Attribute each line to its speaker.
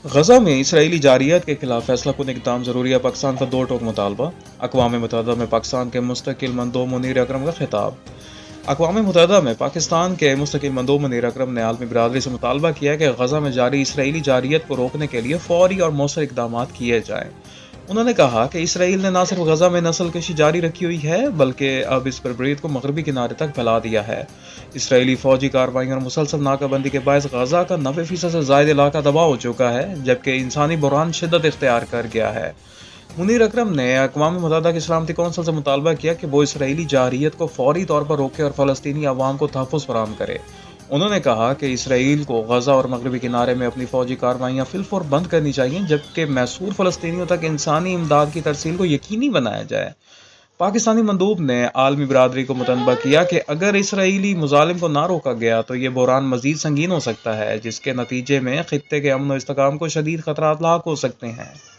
Speaker 1: غزہ میں اسرائیلی جارحیت کے خلاف فیصلہ کن اقدام ضروری ہے، پاکستان کا دو ٹوک مطالبہ۔ اقوام متحدہ میں پاکستان کے مستقل مندوب منیر اکرم کا خطاب۔ اقوام متحدہ میں پاکستان کے مستقل مندوب منیر اکرم نے عالمی برادری سے مطالبہ کیا ہے کہ غزہ میں جاری اسرائیلی جارحیت کو روکنے کے لیے فوری اور مؤثر اقدامات کیے جائیں۔ انہوں نے کہا کہ اسرائیل نے نہ صرف غزہ میں نسل کشی جاری رکھی ہوئی ہے بلکہ اب اس بربریت کو مغربی کنارے تک پھیلا دیا ہے۔ اسرائیلی فوجی کارروائیوں اور مسلسل ناکہ بندی کے باعث غزہ کا 90% سے زائد علاقہ تباہ ہو چکا ہے، جبکہ انسانی بحران شدت اختیار کر گیا ہے۔ منیر اکرم نے اقوام متحدہ کی سلامتی کونسل سے مطالبہ کیا کہ وہ اسرائیلی جارحیت کو فوری طور پر روکے اور فلسطینی عوام کو تحفظ فراہم کرے۔ انہوں نے کہا کہ اسرائیل کو غزہ اور مغربی کنارے میں اپنی فوجی کارروائیاں فی الفور بند کرنی چاہئیں، جبکہ محصور فلسطینیوں تک انسانی امداد کی ترسیل کو یقینی بنایا جائے۔ پاکستانی مندوب نے عالمی برادری کو متنبہ کیا کہ اگر اسرائیلی مظالم کو نہ روکا گیا تو یہ بحران مزید سنگین ہو سکتا ہے، جس کے نتیجے میں خطے کے امن و استحکام کو شدید خطرات لاحق ہو سکتے ہیں۔